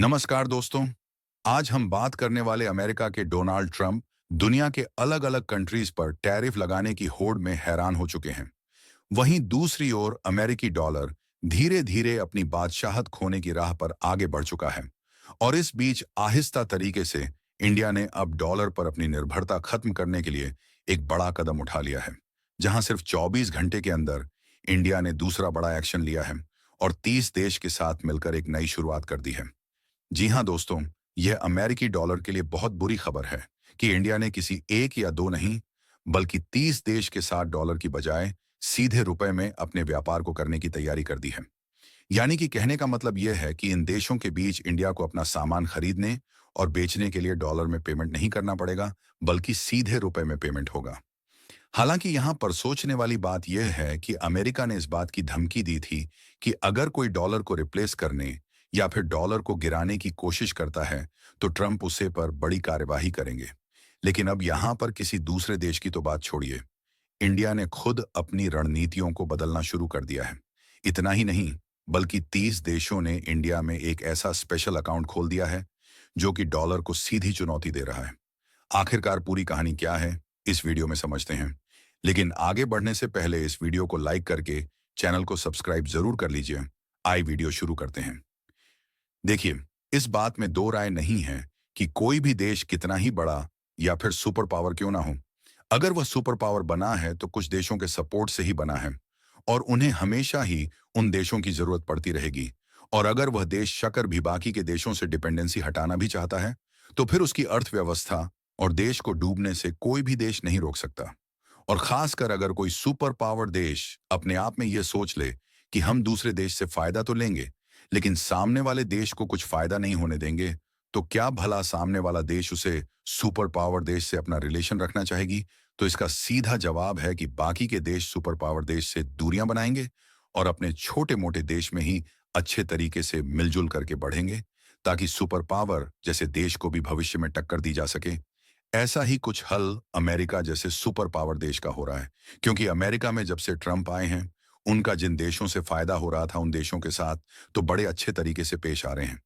नमस्कार दोस्तों। आज हम बात करने वाले अमेरिका के डोनाल्ड ट्रंप दुनिया के अलग अलग कंट्रीज पर टैरिफ लगाने की होड़ में हैरान हो चुके हैं। वहीं दूसरी ओर अमेरिकी डॉलर धीरे धीरे अपनी बादशाहत खोने की राह पर आगे बढ़ चुका है। और इस बीच आहिस्ता तरीके से इंडिया ने अब डॉलर पर अपनी निर्भरता खत्म करने के लिए एक बड़ा कदम उठा लिया है। जहां सिर्फ 24 घंटे के अंदर इंडिया ने दूसरा बड़ा एक्शन लिया है और 30 देश के साथ मिलकर एक नई शुरुआत कर दी है। जी हाँ दोस्तों, यह अमेरिकी डॉलर के लिए बहुत बुरी खबर है कि इंडिया ने किसी एक या दो नहीं, बल्कि 30 देश के साथ डॉलर की बजाय सीधे रुपए में अपने व्यापार को करने की तैयारी कर दी है। यानी कि कहने का मतलब यह है कि इन देशों के बीच इंडिया को अपना सामान खरीदने और बेचने के लिए डॉलर में पेमेंट नहीं करना पड़ेगा, बल्कि सीधे रुपए में पेमेंट होगा। हालांकि यहां पर सोचने वाली बात यह है कि अमेरिका ने इस बात की धमकी दी थी कि अगर कोई डॉलर को रिप्लेस करने या फिर डॉलर को गिराने की कोशिश करता है तो ट्रंप उसे पर बड़ी कार्यवाही करेंगे। लेकिन अब यहां पर किसी दूसरे देश की तो बात छोड़िए, इंडिया ने खुद अपनी रणनीतियों को बदलना शुरू कर दिया है। इतना ही नहीं, बल्कि 30 देशों ने इंडिया में एक ऐसा स्पेशल अकाउंट खोल दिया है जो कि डॉलर को सीधी चुनौती दे रहा है। आखिरकार पूरी कहानी क्या है, इस वीडियो में समझते हैं। लेकिन आगे बढ़ने से पहले इस वीडियो को लाइक करके चैनल को सब्सक्राइब जरूर कर लीजिए। आइए वीडियो शुरू करते हैं। देखिए, इस बात में दो राय नहीं है कि कोई भी देश कितना ही बड़ा या फिर सुपर पावर क्यों ना हो, अगर वह सुपर पावर बना है तो कुछ देशों के सपोर्ट से ही बना है और उन्हें हमेशा ही उन देशों की जरूरत पड़ती रहेगी। और अगर वह देश शक्कर भी बाकी के देशों से डिपेंडेंसी हटाना भी चाहता है तो फिर उसकी अर्थव्यवस्था और देश को डूबने से कोई भी देश नहीं रोक सकता। और खासकर अगर कोई सुपर पावर देश अपने आप में यह सोच ले कि हम दूसरे देश से फायदा तो लेंगे, लेकिन सामने वाले देश को कुछ फायदा नहीं होने देंगे, तो क्या भला सामने वाला देश उसे सुपर पावर देश से अपना रिलेशन रखना चाहेगी? तो इसका सीधा जवाब है कि बाकी के देश सुपर पावर देश से दूरियां बनाएंगे और अपने छोटे मोटे देश में ही अच्छे तरीके से मिलजुल करके बढ़ेंगे, ताकि सुपर पावर जैसे देश को भी भविष्य में टक्कर दी जा सके। ऐसा ही कुछ हल अमेरिका जैसे सुपर पावर देश का हो रहा है, क्योंकि अमेरिका में जब से ट्रंप आए हैं, उनका जिन देशों से फायदा हो रहा था उन देशों के साथ तो बड़े अच्छे तरीके से पेश आ रहे हैं।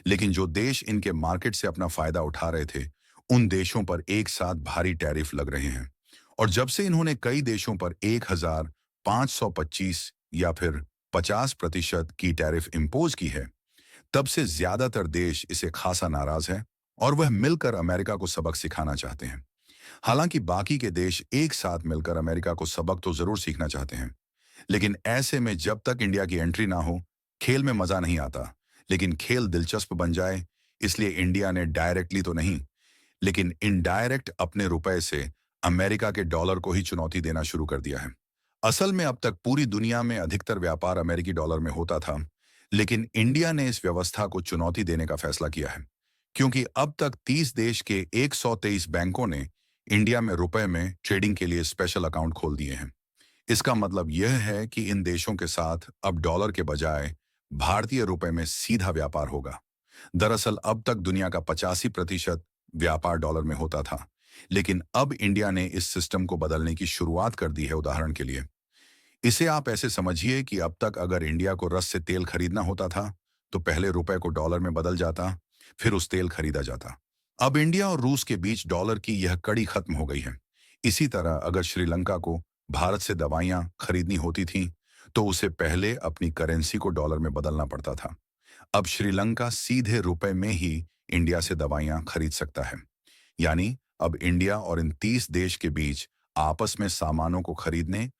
लेकिन जो देश इनके मार्केट से अपना फायदा उठा रहे थे, उन देशों पर एक साथ भारी टैरिफ लग रहे हैं। और जब से इन्होंने कई देशों पर 1525 या फिर 50% की टैरिफ इंपोज की है, तब से ज्यादातर देश इसे खासा नाराज है और वह मिलकर अमेरिका को सबक सिखाना चाहते हैं। हालांकि बाकी के देश एक साथ मिलकर अमेरिका को सबक तो जरूर सीखना चाहते हैं, लेकिन ऐसे में जब तक इंडिया की एंट्री ना हो, खेल में मजा नहीं आता। लेकिन खेल दिलचस्प बन जाए, इसलिए इंडिया ने डायरेक्टली तो नहीं, लेकिन इनडायरेक्ट अपने रुपए से अमेरिका के डॉलर को ही चुनौती देना शुरू कर दिया है। असल में अब तक पूरी दुनिया में अधिकतर व्यापार अमेरिकी डॉलर में होता था, लेकिन इंडिया ने इस व्यवस्था को चुनौती देने का फैसला किया है, क्योंकि अब तक 30 देश के 123 बैंकों ने इंडिया में रुपए में ट्रेडिंग के लिए स्पेशल अकाउंट खोल दिए हैं। इसका मतलब यह है कि इन देशों के साथ अब डॉलर के बजाय भारतीय रुपए में सीधा व्यापार होगा। दरअसल अब तक दुनिया का 85% व्यापार डॉलर में होता था, लेकिन अब इंडिया ने इस सिस्टम को बदलने की शुरुआत कर दी है। उदाहरण के लिए इसे आप ऐसे समझिए कि अब तक अगर इंडिया को रस से तेल खरीदना होता था तो पहले रुपए को डॉलर में बदल जाता, फिर उस तेल खरीदा जाता। अब इंडिया और रूस के बीच डॉलर की यह कड़ी खत्म हो गई है। इसी तरह अगर श्रीलंका को भारत से दवाइयां खरीदनी होती थीं, तो उसे पहले अपनी करेंसी को डॉलर में बदलना पड़ता था। अब श्रीलंका सीधे रुपए में ही इंडिया से दवाइयां खरीद सकता है। यानी अब इंडिया और इन 30 देश के बीच आपस में सामानों को खरीदने